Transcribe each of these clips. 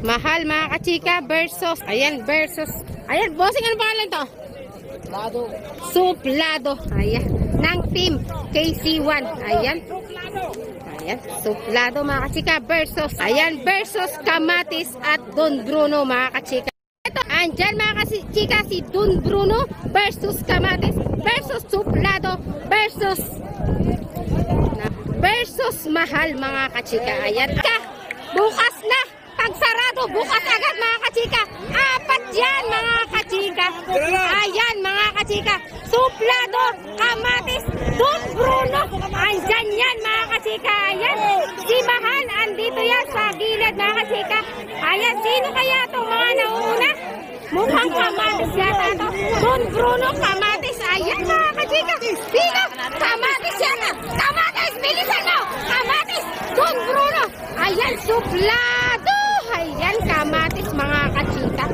Mahal mga kachika versus, ayan, bossing, ano pangalan to? Suplado. Ayan, ng team KC1. Ayan, Suplado mga kachika versus, versus Kamatis at Don Bruno mga kachika. Ito, andyan mga kachika si Don Bruno versus Kamatis versus Suplado versus Mahal mga kachika. Ayan, bukas na. Pagsarado, bukas agad mga kachika. 4 yan mga kachika. Ayan mga kachika. Suplado, Kamatis, Don Bruno. Andyan yan mga kachika. Ayan. Si Mahal, andito yan sa gilid mga kachika. Ayan, sino kaya itong mga nauuna? Mukhang Kamatis yata ito. Don Bruno, Kamatis. Ayan mga kachika. Sino? Kamatis yata. Kamatis, bilisan mo. Kamatis, Don Bruno. Ayan, Suplado. Ayan, Kamatis mga kachika.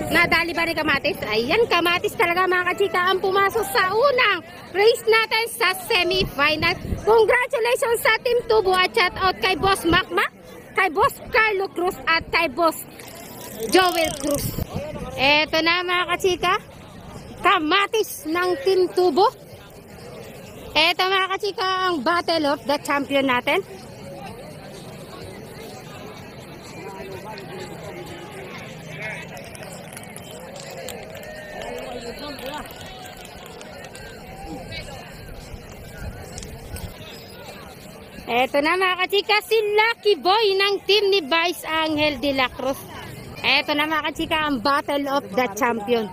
Nadali ba ni Kamatis? Ayan, Kamatis talaga mga kachika ang pumasok sa unang race natin sa semi-final. Congratulations sa Team Tubo at shout out kay Boss Macmac, kay Boss Carlo Cruz at kay Boss Joel Cruz. Eto na mga kachika, Kamatis ng Team Tubo. Eto mga kachika ang Battle of the Champion natin. Eto na mga kachika, si Lucky Boy ng team ni Vice Angel de la Cruz. Eto na mga kachika ang Battle of the Champion.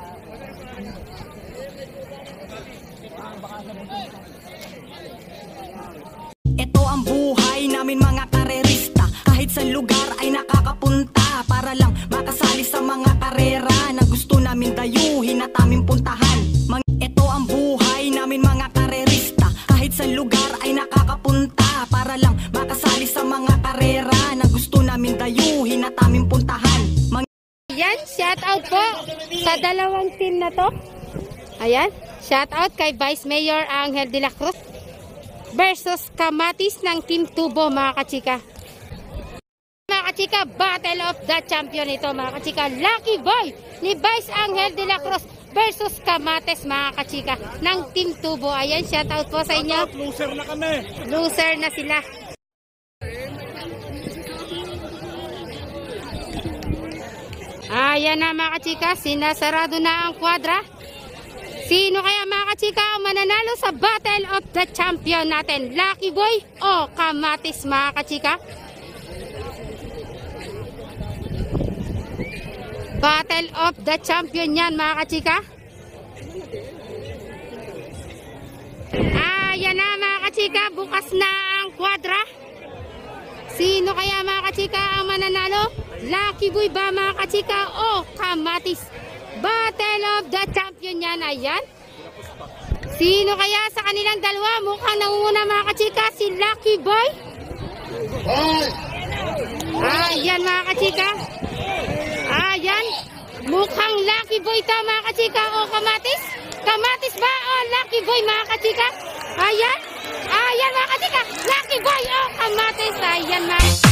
Ito ang buhay namin mga karerista. Kahit sa lugar ay nakakapunta para lang makasali sa mga karera na gusto namin dayuhin at aming puntahan. Ito ang buhay namin mga karerista. Kahit sa lugar ay nakakapunta para lang makasali sa mga karera na gusto namin dayuhin at aming puntahan. Ayan, shout out po sa dalawang team na to. Ayan, shout out kay Vice Mayor Angel de la Cruz versus Kamatis ng Team Tubo mga kachika. Mga kachika, Battle of the Champion ito mga kachika. Lucky Boy ni Vice Angel de la Cruz versus Kamatis mga kachika ng Team Tubo. Ayan, shout out po sa inyo. Loser na kami. Loser na sila. Ayan na mga kachika, sinasarado na ang kwadra. Sino kaya mga kachika ang mananalo sa Battle of the Champion natin? Lucky Boy o Kamatis mga kachika? Battle of the Champion yan mga kachika. Ayan na mga kachika, bukas na ang kwadra. Sino kaya mga kachika ang mananalo? Lucky Boy ba mga kachika o Kamatis? Battle of the Champion yan. Ayan. Sino kaya sa kanilang dalawa? Mukhang nangunguna mga kachika si Lucky Boy. Ayan mga kachika. Ayan. Mukhang Lucky Boy ta mga kachika o Kamatis? Kamatis ba o Lucky Boy mga kachika? Ayan. Ayan mga kachika. Lucky Boy o Kamatis. Ayan mga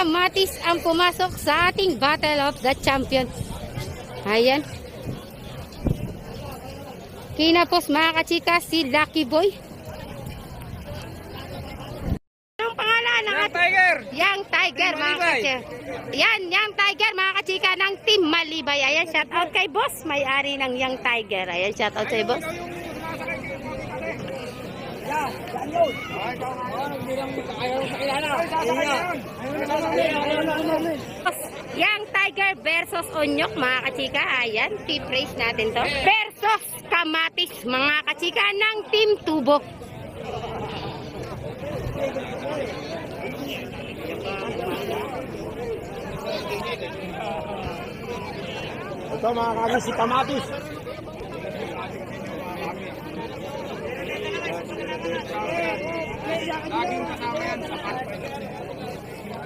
Kamatis ang pumasok sa ating Battle of the Champion. Ayan. Kinapos mga kachika si Lucky Boy. Anong pangalan ng Tiger? Yang Tiger mga kachika. Yan, Yang Tiger mga kachika ng Team Malibay. Ayan, shout out kay boss. May-ari ng Yang Tiger. Ayan, shout out kay boss. Yang Tiger versus Onyok mga kachika. Ayan, tip race natin to. Versus Kamatis mga kachika ng Team Tubo. Ito mga kami si Kamatis.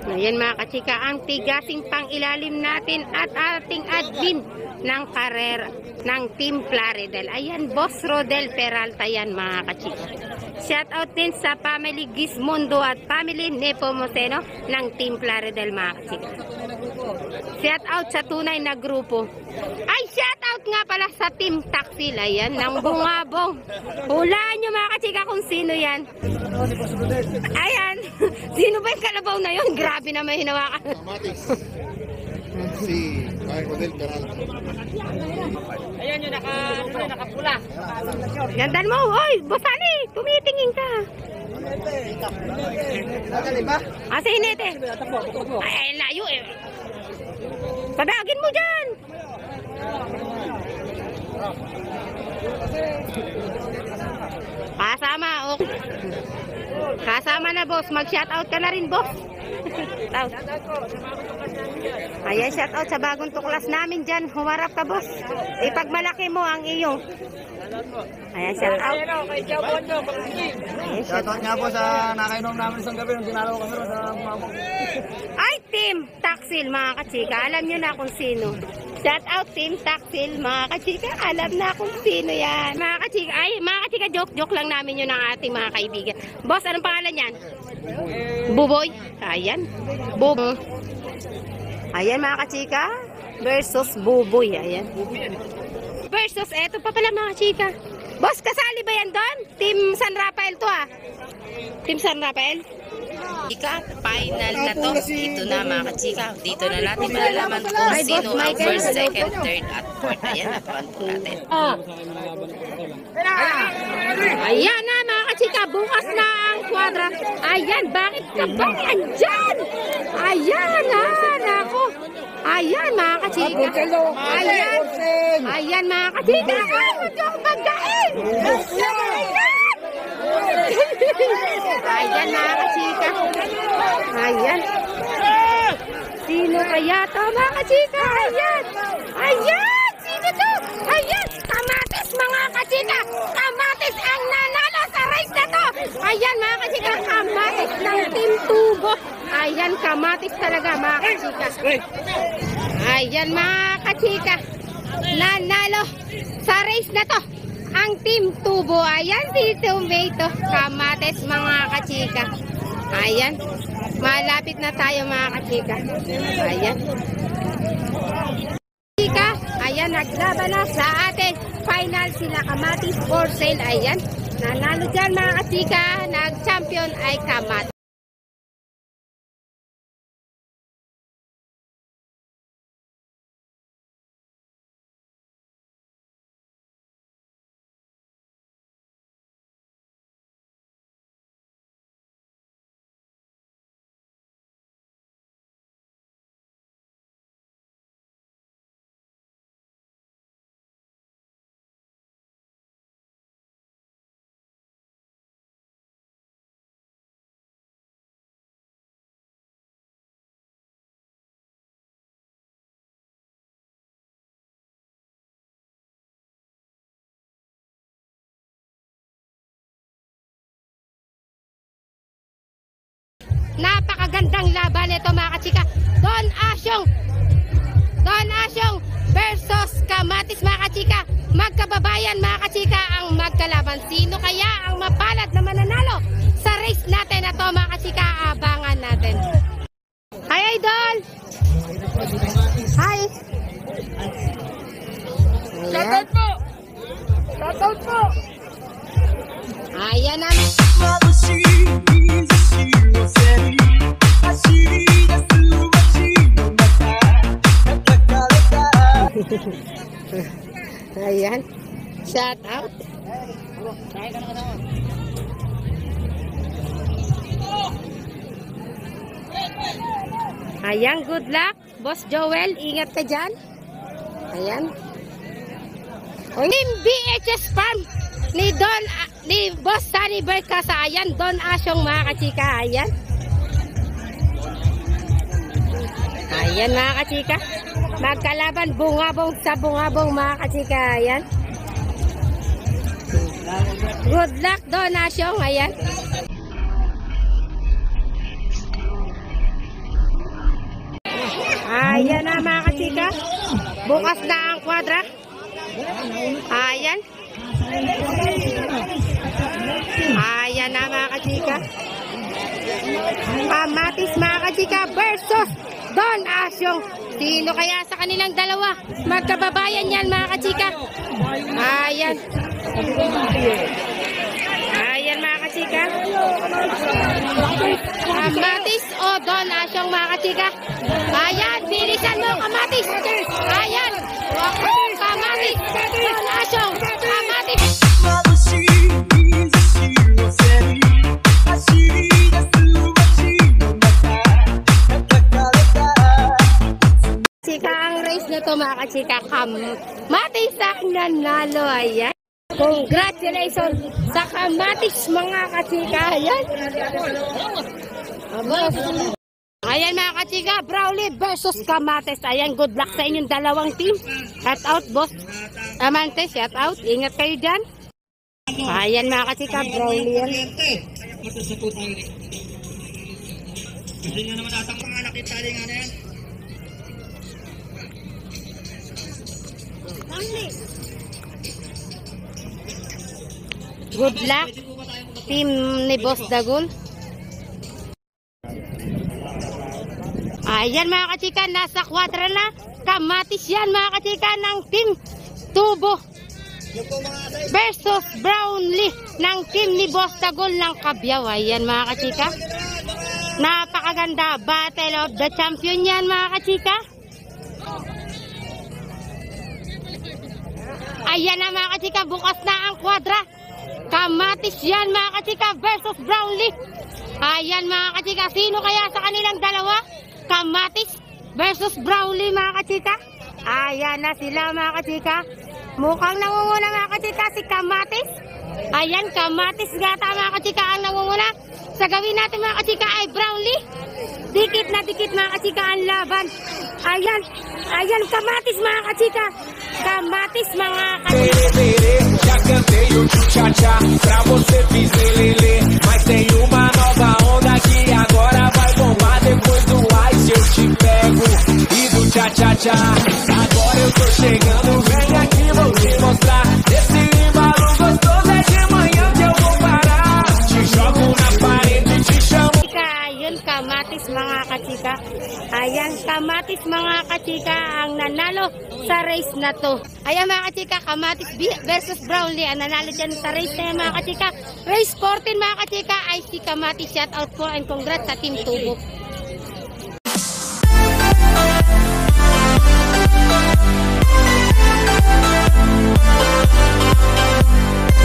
Ayan mga kachika, ang tigasing pang ilalim natin at ating admin ng karera ng Team Plaridel. Ayan, Boss Rodel Peralta yan mga kachika. Shout out din sa family Gismondo at family Nepomuceno ng Team Plaridel mga kachika. Shout out sa tunay na grupo. Ay, shout out nga pala sa Team Taksil. Ayan, ng Bungabong. Hulaan nyo mga kachika kung sino yan. Ayan, sino ba yung kalabaw na yun? Grabe na may hinawakan. Si Rodel Peralta. Ayan yung nakapula. Gandaan mo. Oy, Bosani, tumitingin ka. Asa hinete? Ay, layo eh. Padagin mo dyan. Kasama, oh. Kasama na, boss. Mag-shoutout ka na rin, boss. Ayan, shoutout sa bagong tuklas namin dyan. Humarap ka, boss. Ipagmalaki mo ang iyong. Ayan, shoutout. Ayan, Shoutout nga po sa nakainom namin isang gabi nung dinalaw kami ron sa Bungabong. Ay, Team Taksil, mga kachika. Alam nyo na kung sino. Shout out Team Taksil, mga kachika. Alam na kung sino yan. Mga kachika, ay, mga kachika, joke lang namin yun ng ating mga kaibigan. Boss, anong pangalan yan? Buboy. Ayan. Buboy. Ayan, mga kachika. Versus Buboy. Ayan. Versus, eto pa pala mga kachika. Boss, kasali ba yan doon? Team San Rafael to ah. Team San Rafael? Chika, final na to. Dito na mga kachika. Dito na natin malalaman kung sino ang first, second, third at fourth. Ayan, napakan po natin. Ayan na mga kachika, bukas na ang kwadra. Ayan, bakit ka ba andyan? Ayan na, nako. Ayan mga kachika. Ayan. Ayan mga kachika. Huwag yung magdain. Ayan mga kachika. Ayan. Sino kaya to mga kachika? Ayan. Ayan. Sino to? Ayan. Kamatis mga kachika. Kamatis ang nanalo sa race na to. Ayan mga kachika. Kamatis ng Team Tubo. Ayan, kamatis talaga mga kachika. Ayan mga kachika. Nanalo sa race na to ang Team Tubo. Ayan si Tomato. Kamatis mga kachika. Ayan. Malapit na tayo mga kachika. Ayan. Kachika. Ayan, naglaban na sa atin. Final sila Kamatis for sale. Ayan. Nanalo dyan mga kachika. Nag-champion ay Kamatis. Napakagandang laban ito mga kachika. Don Asyong versus Kamatis mga kachika. Magkababayan mga kachika ang magkalaban. Sino kaya ang mapalad na mananalo sa race natin na to mga kachika? Abangan natin. Hi Idol! Hi! Shoutout po! Shoutout po! Ayan na. Ayan. Shout out. Ayan, good luck. Boss Joel, ingat ka dyan. Ayan. Team BHS Farm ni Boss Sunny Berkasa. Ayan, Don Asyong mga kachika. Ayan. Ayan mga kachika. Magkalaban bungabong sa bungabong mga kachika. Ayan. Good luck, donasyon. Ayan. Ayan na mga kachika. Bukas na ang kwadra. Ayan. Ayan na mga kachika. Kamatis mga kachika versus Don Asyong. Sino kaya sa kanilang dalawa? Magkababayan yan mga kachika. Ayan. Ayan mga kachika. Kamatis o Don Asyong mga kachika. Ayan, bilisan mo kamatis. Ayan. Kamatis. Don Asyong. Kamatis. Chika, ang race na to mga kachika. Kamatis ang nanalo. Ayan. Congratulations sa kamatis mga kachika. Ayan. Ayan mga kachika, Brawley versus Kamatis. Ayan, good luck sa inyong dalawang team. Shout out, boss Amante, shout out. Ingat kayo dyan. Ayan mga kachika, Brawley yan. Kasi nga naman atang mga nakitali nga na yan. Good luck, team ni Boss Dagul. Ayan mga kachika, nasa kwadra na. Kamatis yan mga kachika ng team Tubo versus Brownlee ng team ni Boss Dagul ng Kabyaw. Ayan mga kachika, napakaganda. Battle of the Champion yan mga kachika. Ayan na mga kachika, bukas na ang kwadra. Kamatis yan mga kachika versus Brownlee. Ayan mga kachika, sino kaya sa kanilang dalawa? Kamatis versus Brownlee mga kachika. Ayan na sila mga kachika. Mukhang nangunguna mga kachika si Kamatis. Ayan, Kamatis gata mga kachika ang nangunguna. Sa gawin natin mga kachika ay Brownlee. Dikit na dikit mga kachika ang laban. Ayan, ayan Kamatis mga kachika. Kamatis mga kachika. Já cantei o tchá-tchá, pra você fiz lelele. Mas tem uma nova onda que agora vai bombar. Depois do ice eu te pego e do tchá-tchá-tchá. Agora eu tô chegando, vem aqui, vou te mostrar. Esse embalo gostoso é de manhã que eu vou parar. Te jogo na parede, te chamo. Ayun, Kamatis mga kachika. Ayan, Kamatis mga kachika ang nanalo sa race na to. Ayan mga kachika, Kamatis versus Brownlee. Ang nanalo dyan sa race na yan mga kachika. Race 14 mga kachika ay si Kamatis. Shout out po and congrats sa Team Tubo.